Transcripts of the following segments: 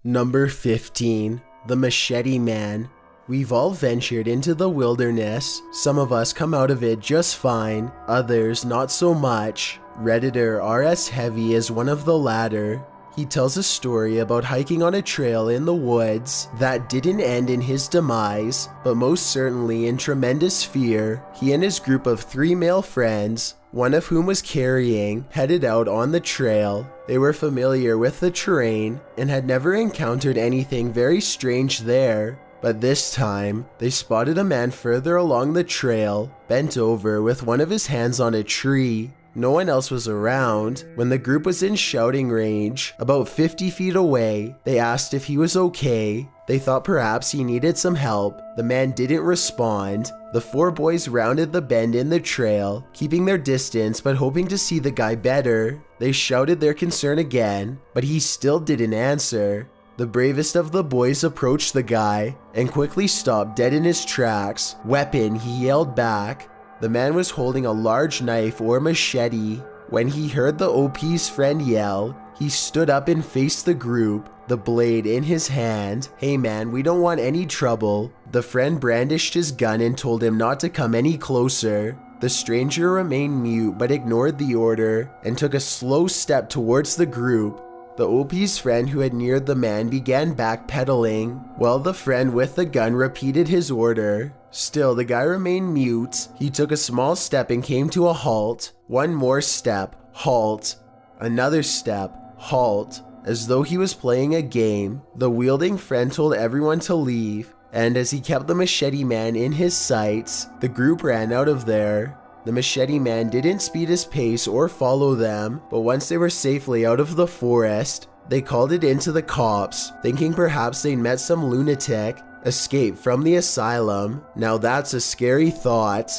Number 15. The Machete Man. We've all ventured into the wilderness. Some of us come out of it just fine, others not so much. Redditor RS Heavy is one of the latter. He tells a story about hiking on a trail in the woods that didn't end in his demise, but most certainly in tremendous fear. He and his group of 3 male friends, one of whom was carrying, headed out on the trail. They were familiar with the terrain and had never encountered anything very strange there. But this time, they spotted a man further along the trail, bent over with one of his hands on a tree. No one else was around. When the group was in shouting range, about 50 feet away, they asked if he was okay. They thought perhaps he needed some help. The man didn't respond. The 4 boys rounded the bend in the trail, keeping their distance but hoping to see the guy better. They shouted their concern again, but he still didn't answer. The bravest of the boys approached the guy and quickly stopped dead in his tracks. "Weapon," he yelled back. The man was holding a large knife or machete. When he heard the OP's friend yell, he stood up and faced the group, the blade in his hand. "Hey man, we don't want any trouble." The friend brandished his gun and told him not to come any closer. The stranger remained mute but ignored the order and took a slow step towards the group. The OP's friend who had neared the man began backpedaling, while the friend with the gun repeated his order. Still, the guy remained mute. He took a small step and came to a halt. One more step, halt. Another step, halt. As though he was playing a game, the wielding friend told everyone to leave, and as he kept the machete man in his sights, the group ran out of there. The machete man didn't speed his pace or follow them, but once they were safely out of the forest, they called it in to the cops, thinking perhaps they'd met some lunatic, escaped from the asylum. Now that's a scary thought.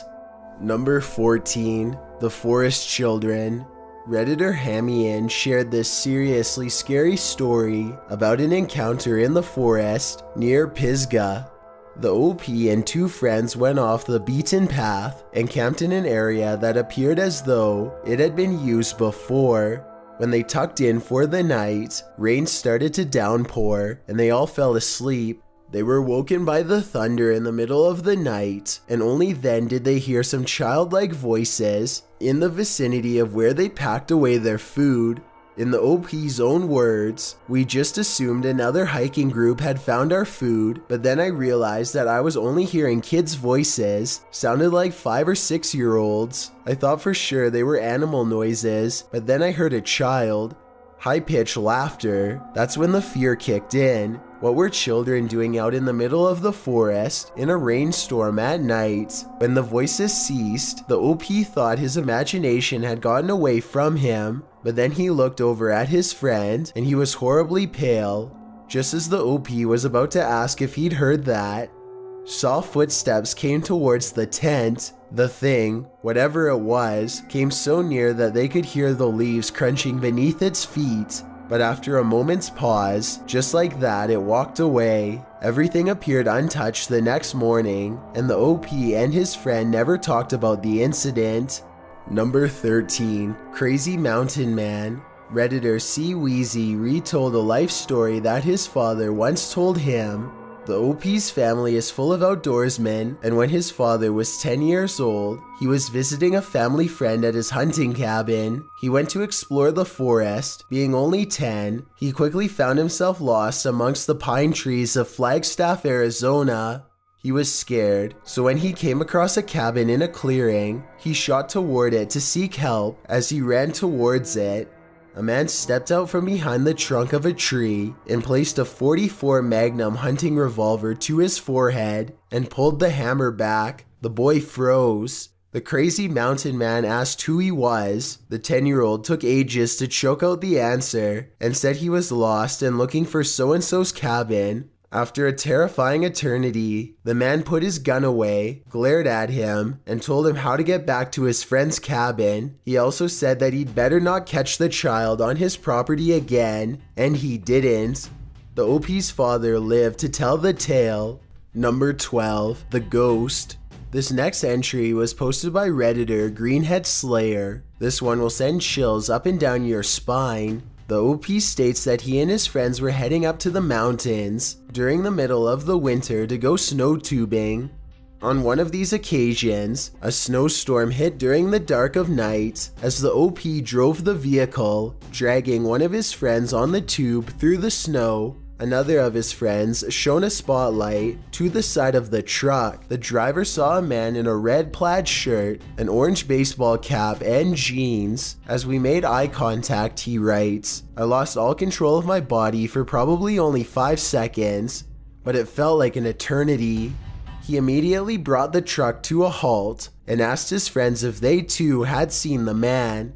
Number 14. The Forest Children. Redditor Hamian shared this seriously scary story about an encounter in the forest near Pisgah. The OP and 2 friends went off the beaten path and camped in an area that appeared as though it had been used before. When they tucked in for the night, rain started to downpour and they all fell asleep. They were woken by the thunder in the middle of the night, and only then did they hear some childlike voices in the vicinity of where they packed away their food. In the OP's own words, "We just assumed another hiking group had found our food, but then I realized that I was only hearing kids' voices, sounded like 5 or 6-year-olds. I thought for sure they were animal noises, but then I heard a child. High-pitched laughter. That's when the fear kicked in. What were children doing out in the middle of the forest in a rainstorm at night?" When the voices ceased, the OP thought his imagination had gotten away from him, but then he looked over at his friend and he was horribly pale. Just as the OP was about to ask if he'd heard that, soft footsteps came towards the tent. The thing, whatever it was, came so near that they could hear the leaves crunching beneath its feet. But after a moment's pause, just like that, it walked away. Everything appeared untouched the next morning, and the OP and his friend never talked about the incident. Number 13. Crazy Mountain Man. Redditor C. Wheezy retold a life story that his father once told him. The OP's family is full of outdoorsmen, and when his father was 10 years old, he was visiting a family friend at his hunting cabin. He went to explore the forest. Being only 10, he quickly found himself lost amongst the pine trees of Flagstaff, Arizona. He was scared, so when he came across a cabin in a clearing, he shot toward it to seek help. As he ran towards it, a man stepped out from behind the trunk of a tree and placed a .44 Magnum hunting revolver to his forehead and pulled the hammer back. The boy froze. The crazy mountain man asked who he was. The 10-year-old took ages to choke out the answer and said he was lost and looking for so-and-so's cabin. After a terrifying eternity, the man put his gun away, glared at him, and told him how to get back to his friend's cabin. He also said that he'd better not catch the child on his property again, and he didn't. The OP's father lived to tell the tale. Number 12. The Ghost. This next entry was posted by Redditor Greenhead Slayer. This one will send chills up and down your spine. The OP states that he and his friends were heading up to the mountains during the middle of the winter to go snow tubing. On one of these occasions, a snowstorm hit during the dark of night as the OP drove the vehicle, dragging one of his friends on the tube through the snow. Another of his friends shone a spotlight to the side of the truck. The driver saw a man in a red plaid shirt, an orange baseball cap, and jeans. As we made eye contact, he writes, "I lost all control of my body for probably only 5 seconds, but it felt like an eternity." He immediately brought the truck to a halt and asked his friends if they too had seen the man.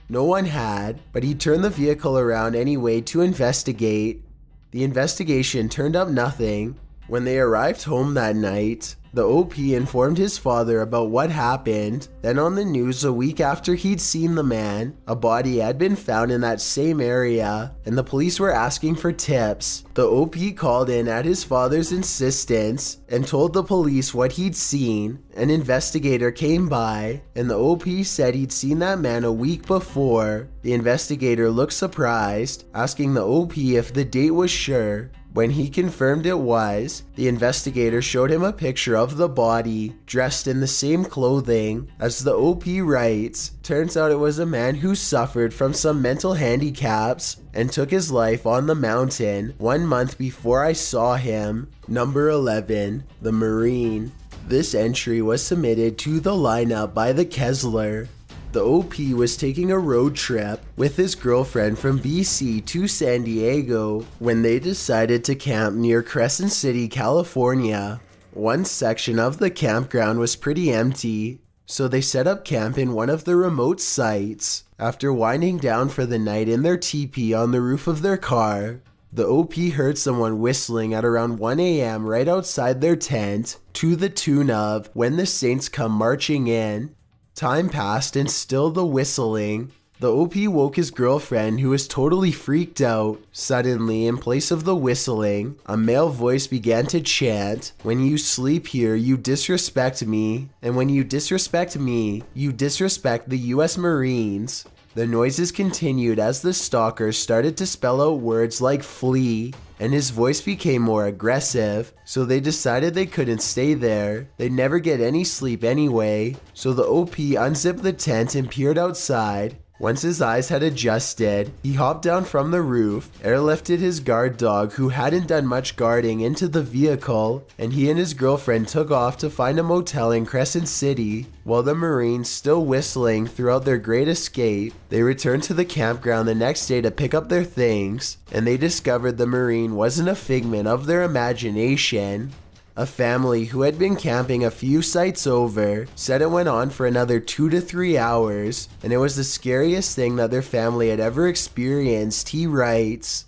No one had, but he turned the vehicle around anyway to investigate. The investigation turned up nothing. When they arrived home that night, the OP informed his father about what happened. Then on the news a week after he'd seen the man, a body had been found in that same area, and the police were asking for tips. The OP called in at his father's insistence and told the police what he'd seen. An investigator came by, and the OP said he'd seen that man a week before. The investigator looked surprised, asking the OP if the date was sure. When he confirmed it was, the investigator showed him a picture of the body, dressed in the same clothing. As the OP writes, turns out it was a man who suffered from some mental handicaps and took his life on the mountain 1 month before I saw him. Number 11, the Marine. This entry was submitted to the lineup by the Kessler. The OP was taking a road trip with his girlfriend from BC to San Diego when they decided to camp near Crescent City, California. One section of the campground was pretty empty, so they set up camp in one of the remote sites. After winding down for the night in their teepee on the roof of their car, the OP heard someone whistling at around 1 a.m. right outside their tent, to the tune of "When the Saints Come Marching In." Time passed and still the whistling. The OP woke his girlfriend, who was totally freaked out. Suddenly, in place of the whistling, a male voice began to chant, "When you sleep here, you disrespect me. And when you disrespect me, you disrespect the US Marines." The noises continued as the stalker started to spell out words like "flee," and his voice became more aggressive, so they decided they couldn't stay there. They'd never get any sleep anyway, so the OP unzipped the tent and peered outside. Once his eyes had adjusted, he hopped down from the roof, airlifted his guard dog who hadn't done much guarding into the vehicle, and he and his girlfriend took off to find a motel in Crescent City. While the Marines still whistling throughout their great escape, they returned to the campground the next day to pick up their things, and they discovered the Marine wasn't a figment of their imagination. A family who had been camping a few sites over said it went on for another 2 to 3 hours, and it was the scariest thing that their family had ever experienced, he writes.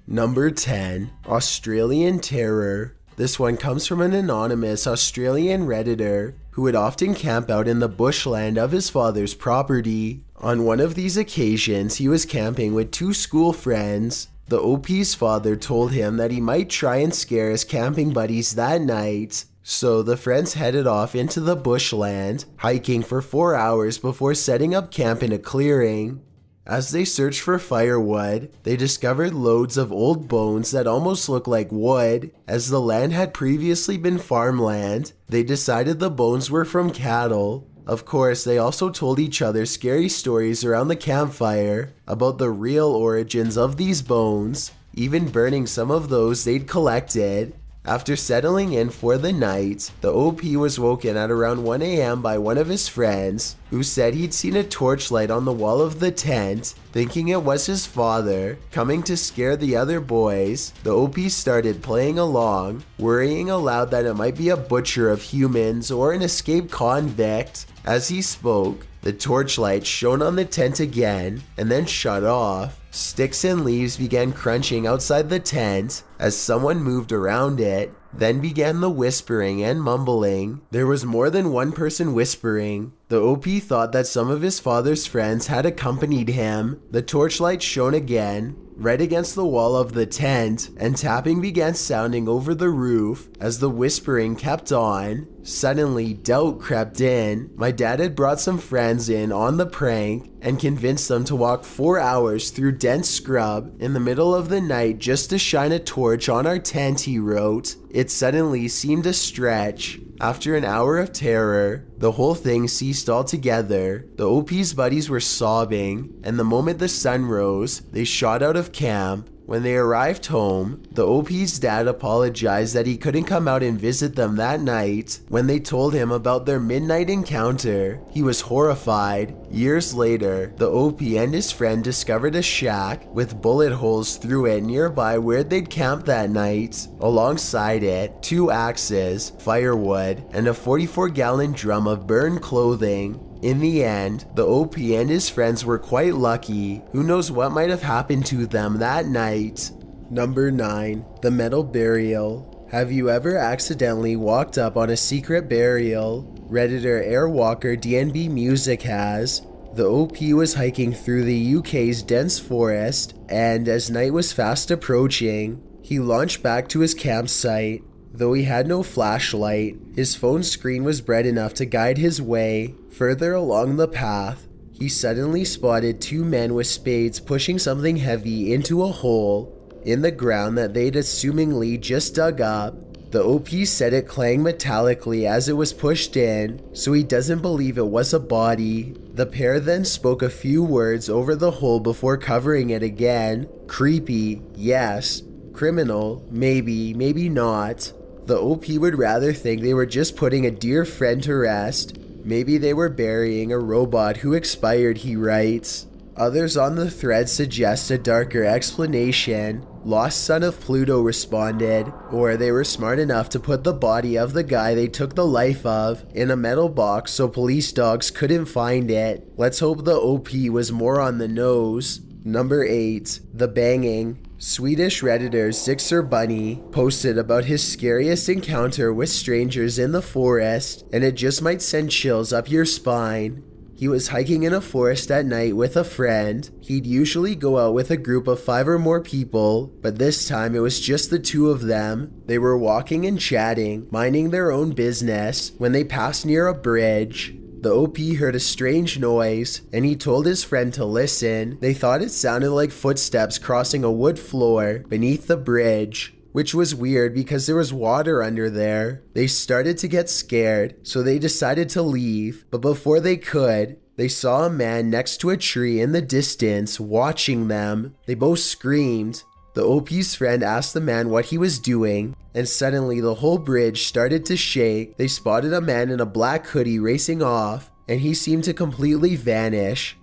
Number 10, Australian Terror. This one comes from an anonymous Australian Redditor who would often camp out in the bushland of his father's property. On one of these occasions, he was camping with 2 school friends. The OP's father told him that he might try and scare his camping buddies that night, so the friends headed off into the bushland, hiking for 4 hours before setting up camp in a clearing. As they searched for firewood, they discovered loads of old bones that almost looked like wood. As the land had previously been farmland, they decided the bones were from cattle. Of course, they also told each other scary stories around the campfire about the real origins of these bones, even burning some of those they'd collected. After settling in for the night, the OP was woken at around 1 a.m. by one of his friends, who said he'd seen a torchlight on the wall of the tent. Thinking it was his father coming to scare the other boys, the OP started playing along, worrying aloud that it might be a butcher of humans or an escaped convict. As he spoke, the torchlight shone on the tent again and then shut off. Sticks and leaves began crunching outside the tent as someone moved around it. Then began the whispering and mumbling. There was more than one person whispering. The OP thought that some of his father's friends had accompanied him. The torchlight shone again. right against the wall of the tent, and tapping began sounding over the roof as the whispering kept on. Suddenly, doubt crept in. My dad had brought some friends in on the prank and convinced them to walk 4 hours through dense scrub in the middle of the night just to shine a torch on our tent, he wrote. It suddenly seemed a stretch. After an hour of terror, the whole thing ceased altogether. The OP's buddies were sobbing, and the moment the sun rose, they shot out of camp. When they arrived home, the OP's dad apologized that he couldn't come out and visit them that night. When they told him about their midnight encounter, he was horrified. Years later, the OP and his friend discovered a shack with bullet holes through it nearby where they'd camped that night. Alongside it, 2 axes, firewood, and a 44-gallon drum of burned clothing. In the end, the OP and his friends were quite lucky. Who knows what might have happened to them that night? Number 9. The Metal Burial. Have you ever accidentally walked up on a secret burial? Redditor Airwalker DNB Music has. The OP was hiking through the UK's dense forest, and as night was fast approaching, he launched back to his campsite. Though he had no flashlight, his phone screen was bright enough to guide his way. Further along the path, he suddenly spotted 2 men with spades pushing something heavy into a hole in the ground that they'd assumingly just dug up. The OP said it clanged metallically as it was pushed in, so he doesn't believe it was a body. The pair then spoke a few words over the hole before covering it again. Creepy, yes. Criminal, maybe, maybe not. The OP would rather think they were just putting a dear friend to rest. Maybe they were burying a robot who expired, he writes. Others on the thread suggest a darker explanation. Lost son of Pluto responded, or they were smart enough to put the body of the guy they took the life of in a metal box so police dogs couldn't find it. Let's hope the OP was more on the nose. Number 8. The Banging. Swedish Redditor Zixer Bunny posted about his scariest encounter with strangers in the forest, and it just might send chills up your spine. He was hiking in a forest at night with a friend. He'd usually go out with a group of 5 or more people, but this time it was just the 2 of them. They were walking and chatting, minding their own business, when they passed near a bridge. The OP heard a strange noise, and he told his friend to listen. They thought it sounded like footsteps crossing a wood floor beneath the bridge, which was weird because there was water under there. They started to get scared, so they decided to leave, but before they could, they saw a man next to a tree in the distance watching them. They both screamed. The OP's friend asked the man what he was doing, and suddenly the whole bridge started to shake. They spotted a man in a black hoodie racing off, and he seemed to completely vanish.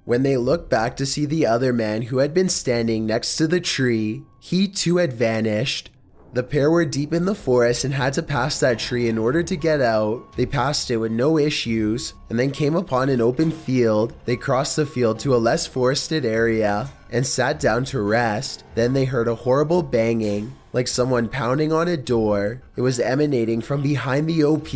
When they looked back to see the other man who had been standing next to the tree, he too had vanished. The pair were deep in the forest and had to pass that tree in order to get out. They passed it with no issues, and then came upon an open field. They crossed the field to a less forested area and sat down to rest. Then they heard a horrible banging, like someone pounding on a door. It was emanating from behind the OP.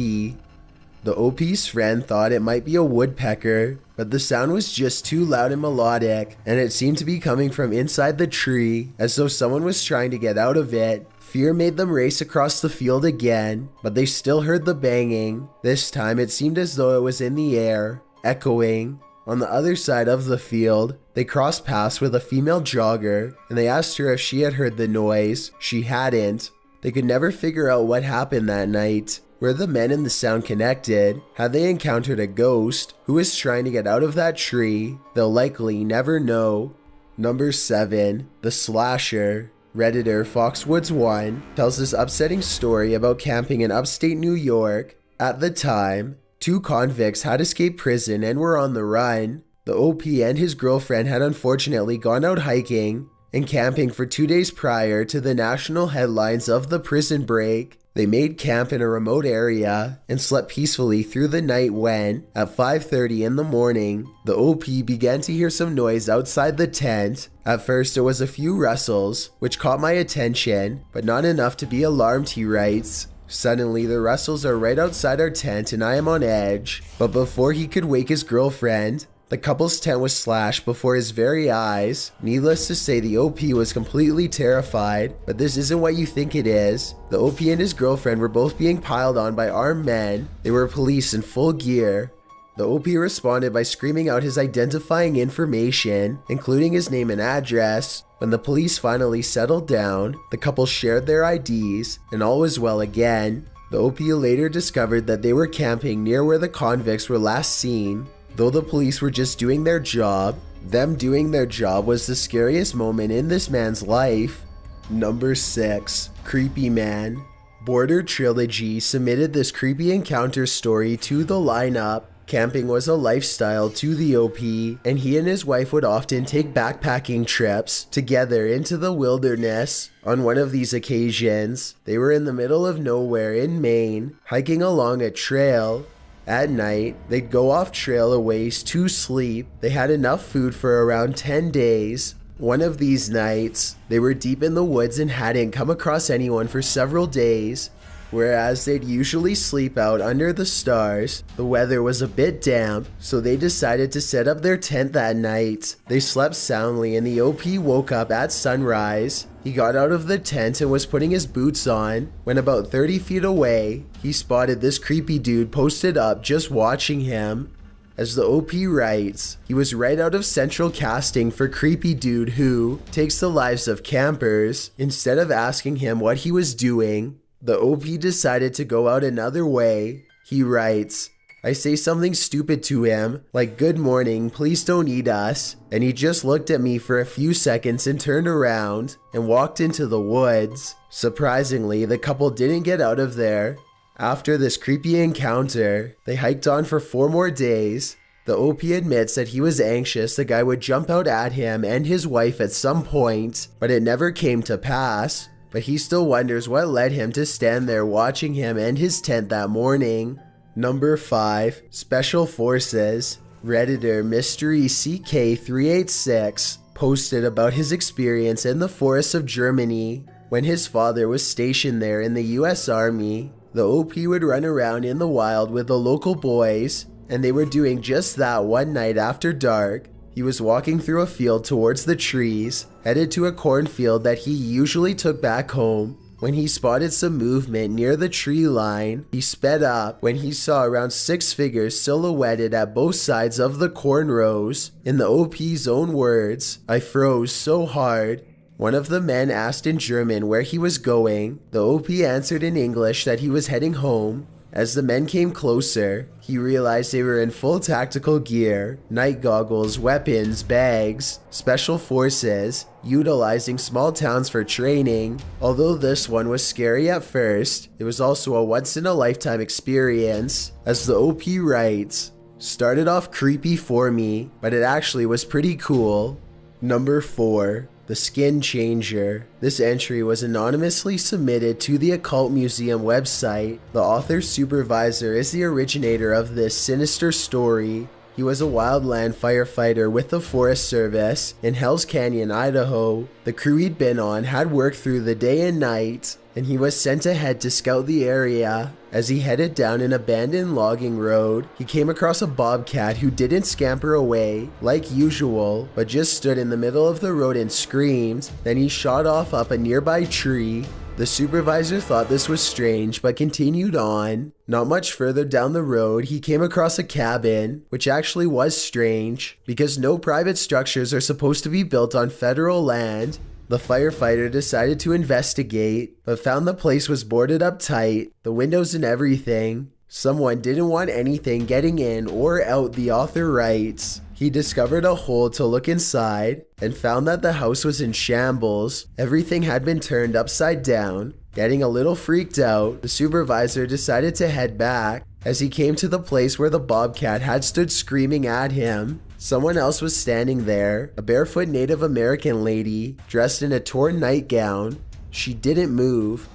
The OP's friend thought it might be a woodpecker, but the sound was just too loud and melodic, and it seemed to be coming from inside the tree, as though someone was trying to get out of it. Fear made them race across the field again, but they still heard the banging. This time it seemed as though it was in the air, echoing. On the other side of the field, they crossed paths with a female jogger, and they asked her if she had heard the noise. She hadn't. They could never figure out what happened that night. Were the men and the sound connected? Had they encountered a ghost who was trying to get out of that tree? They'll likely never know. Number 7. The Slasher. Redditor Foxwoods1 tells this upsetting story about camping in upstate New York. At the time, 2 convicts had escaped prison and were on the run. The OP and his girlfriend had unfortunately gone out hiking and camping for 2 days prior to the national headlines of the prison break. They made camp in a remote area and slept peacefully through the night when, at 5:30 in the morning, the OP began to hear some noise outside the tent. At first it was a few rustles, which caught my attention, but not enough to be alarmed, he writes. Suddenly the rustles are right outside our tent and I am on edge. But before he could wake his girlfriend, The couple's tent was slashed before his very eyes. Needless to say, the OP was completely terrified, but this isn't what you think it is. The OP and his girlfriend were both being piled on by armed men. They were police in full gear. The OP responded by screaming out his identifying information, including his name and address. When the police finally settled down, the couple shared their IDs, and all was well again. The OP later discovered that they were camping near where the convicts were last seen. Though the police were just doing their job, them doing their job was the scariest moment in this man's life. Number 6. Creepy Man. Border Trilogy submitted this creepy encounter story to the lineup. Camping was a lifestyle to the OP, and he and his wife would often take backpacking trips together into the wilderness. On one of these occasions, they were in the middle of nowhere in Maine, hiking along a trail. At night, they'd go off trail a ways to sleep. They had enough food for around 10 days. One of these nights, they were deep in the woods and hadn't come across anyone for several days. Whereas they'd usually sleep out under the stars, the weather was a bit damp, so they decided to set up their tent that night. They slept soundly and the OP woke up at sunrise. He got out of the tent and was putting his boots on when about 30 feet away, he spotted this creepy dude posted up just watching him. As the OP writes, he was right out of central casting for creepy dude who takes the lives of campers. Instead of asking him what he was doing, the OP decided to go out another way. He writes, I say something stupid to him, like good morning, please don't eat us, and he just looked at me for a few seconds and turned around and walked into the woods. Surprisingly, the couple didn't get out of there. After this creepy encounter, they hiked on for 4 more days. The OP admits that he was anxious the guy would jump out at him and his wife at some point, but it never came to pass. But he still wonders what led him to stand there watching him and his tent that morning. Number 5. Special Forces. Redditor Mystery CK386 posted about his experience in the forests of Germany. When his father was stationed there in the US Army, the OP would run around in the wild with the local boys, and they were doing just that one night after dark. He was walking through a field towards the trees, headed to a cornfield that he usually took back home. When he spotted some movement near the tree line, he sped up when he saw around 6 figures silhouetted at both sides of the corn rows. In the OP's own words, I froze so hard. One of the men asked in German where he was going. The OP answered in English that he was heading home. As the men came closer, he realized they were in full tactical gear, night goggles, weapons, bags, special forces, utilizing small towns for training. Although this one was scary at first, it was also a once-in-a-lifetime experience. As the OP writes, started off creepy for me, but it actually was pretty cool. Number 4. The Skin Changer. This entry was anonymously submitted to the Occult Museum website. The author's supervisor is the originator of this sinister story. He was a wildland firefighter with the Forest Service in Hells Canyon, Idaho. The crew he'd been on had worked through the day and night, and he was sent ahead to scout the area. As he headed down an abandoned logging road, he came across a bobcat who didn't scamper away like usual, but just stood in the middle of the road and screamed. Then he shot off up a nearby tree. The supervisor thought this was strange, but continued on. Not much further down the road, he came across a cabin, which actually was strange, because no private structures are supposed to be built on federal land. The firefighter decided to investigate, but found the place was boarded up tight, the windows and everything. Someone didn't want anything getting in or out, the author writes. He discovered a hole to look inside and found that the house was in shambles. Everything had been turned upside down. Getting a little freaked out, the supervisor decided to head back. As he came to the place where the bobcat had stood screaming at him, someone else was standing there, a barefoot Native American lady dressed in a torn nightgown. She didn't move.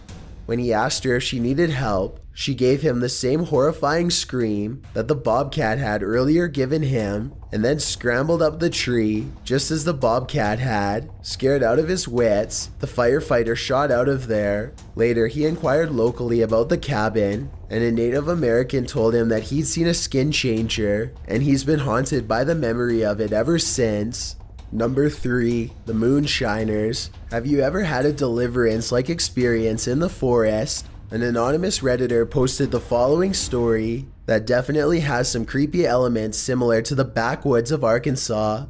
When he asked her if she needed help, she gave him the same horrifying scream that the bobcat had earlier given him, and then scrambled up the tree just as the bobcat had. Scared out of his wits, the firefighter shot out of there. Later, he inquired locally about the cabin, and a Native American told him that he'd seen a skin changer, and he's been haunted by the memory of it ever since. Number 3. The Moonshiners. Have you ever had a deliverance-like experience in the forest? An anonymous Redditor posted the following story that definitely has some creepy elements similar to the backwoods of Arkansas.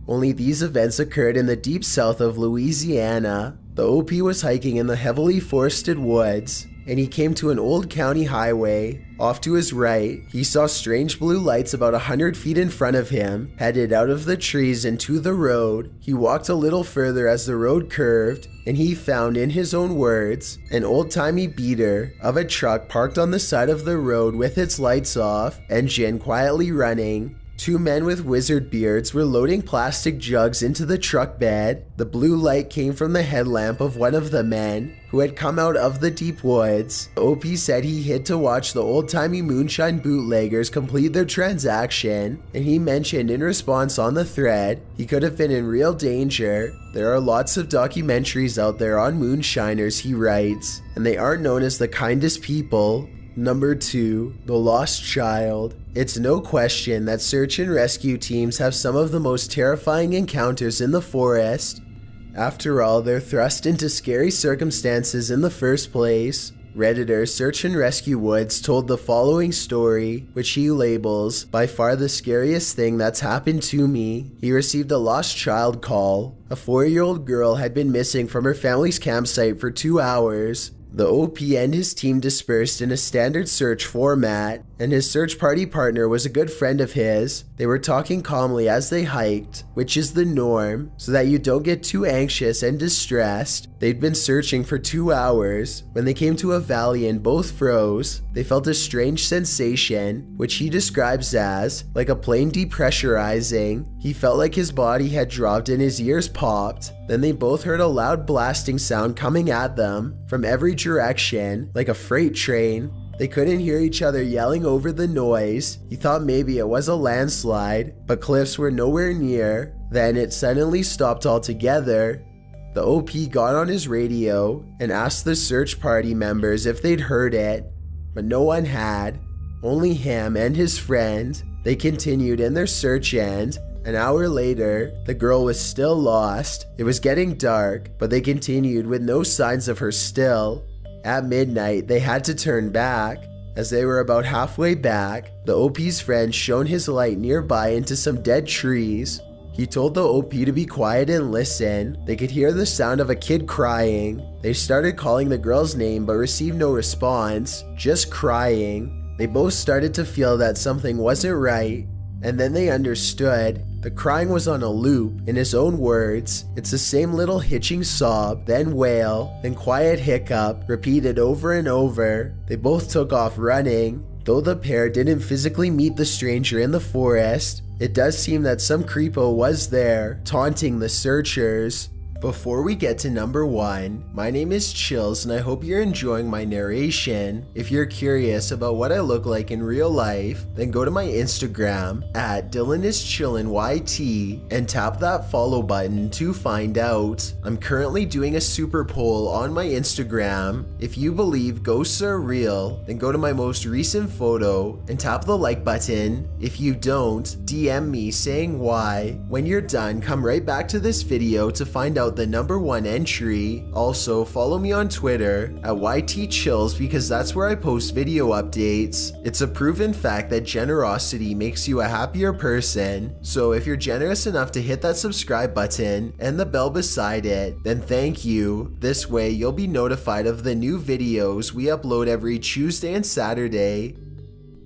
Only these events occurred in the deep south of Louisiana. The OP was hiking in the heavily forested woods, and he came to an old county highway. Off to his right, he saw strange blue lights about 100 feet in front of him, headed out of the trees into the road. He walked a little further as the road curved, and he found, in his own words, an old-timey beater of a truck parked on the side of the road with its lights off, engine quietly running. 2 men with wizard beards were loading plastic jugs into the truck bed. The blue light came from the headlamp of one of the men, who had come out of the deep woods. The OP said he hid to watch the old-timey moonshine bootleggers complete their transaction, and he mentioned in response on the thread he could have been in real danger. There are lots of documentaries out there on moonshiners, he writes, and they aren't known as the kindest people. Number 2. The Lost Child. It's no question that search and rescue teams have some of the most terrifying encounters in the forest. After all, they're thrust into scary circumstances in the first place. Redditor Search and Rescue Woods told the following story, which he labels, "By far the scariest thing that's happened to me." He received a lost child call. A 4-year-old girl had been missing from her family's campsite for 2 hours. The OP and his team dispersed in a standard search format, and his search party partner was a good friend of his. They were talking calmly as they hiked, which is the norm, so that you don't get too anxious and distressed. They'd been searching for 2 hours. When they came to a valley and both froze, they felt a strange sensation, which he describes as like a plane depressurizing. He felt like his body had dropped and his ears popped. Then they both heard a loud blasting sound coming at them from every direction, like a freight train. They couldn't hear each other yelling over the noise. He thought maybe it was a landslide, but cliffs were nowhere near. Then it suddenly stopped altogether. The OP got on his radio and asked the search party members if they'd heard it, but no one had, only him and his friend. They continued in their search, and an hour later, the girl was still lost. It was getting dark, but they continued with no signs of her still. At midnight, they had to turn back. As they were about halfway back, the OP's friend shone his light nearby into some dead trees. He told the OP to be quiet and listen. They could hear the sound of a kid crying. They started calling the girl's name but received no response, just crying. They both started to feel that something wasn't right, and then they understood. The crying was on a loop. In his own words, it's the same little hitching sob, then wail, then quiet hiccup, repeated over and over. They both took off running. Though the pair didn't physically meet the stranger in the forest, it does seem that some creepo was there, taunting the searchers. Before we get to number 1, my name is Chills and I hope you're enjoying my narration. If you're curious about what I look like in real life, then go to my Instagram at DylanIsChillinYT and tap that follow button to find out. I'm currently doing a super poll on my Instagram. If you believe ghosts are real, then go to my most recent photo and tap the like button. If you don't, DM me saying why. When you're done, come right back to this video to find out the number 1 entry. Also, follow me on Twitter at YTChills because that's where I post video updates. It's a proven fact that generosity makes you a happier person. So if you're generous enough to hit that subscribe button and the bell beside it, then thank you. This way you'll be notified of the new videos we upload every Tuesday and Saturday.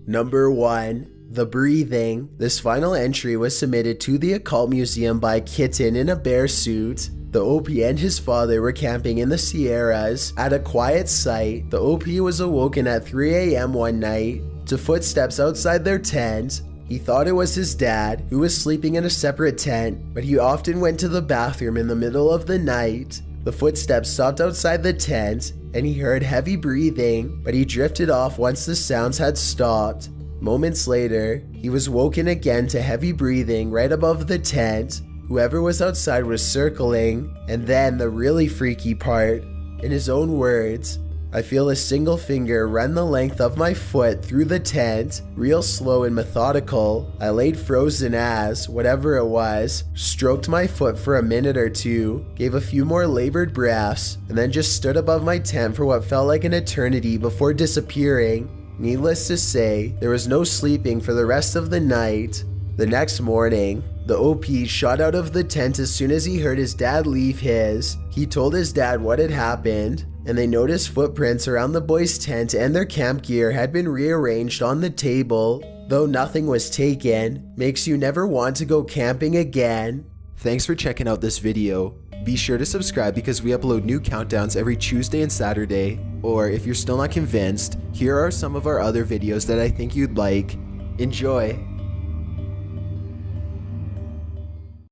Number 1. The Breathing. This final entry was submitted to the Occult Museum by Kitten in a bear suit. The OP and his father were camping in the Sierras at a quiet site. The OP was awoken at 3 a.m. one night to footsteps outside their tent. He thought it was his dad, who was sleeping in a separate tent, but he often went to the bathroom in the middle of the night. The footsteps stopped outside the tent, and he heard heavy breathing, but he drifted off once the sounds had stopped. Moments later, he was woken again to heavy breathing right above the tent. Whoever was outside was circling, and then the really freaky part. In his own words, I feel a single finger run the length of my foot through the tent, real slow and methodical. I laid frozen as, whatever it was, stroked my foot for a minute or two, gave a few more labored breaths, and then just stood above my tent for what felt like an eternity before disappearing. Needless to say, there was no sleeping for the rest of the night. The next morning, the OP shot out of the tent as soon as he heard his dad leave his. He told his dad what had happened, and they noticed footprints around the boys' tent and their camp gear had been rearranged on the table. Though nothing was taken, makes you never want to go camping again. Thanks for checking out this video. Be sure to subscribe because we upload new countdowns every Tuesday and Saturday. Or if you're still not convinced, here are some of our other videos that I think you'd like. Enjoy!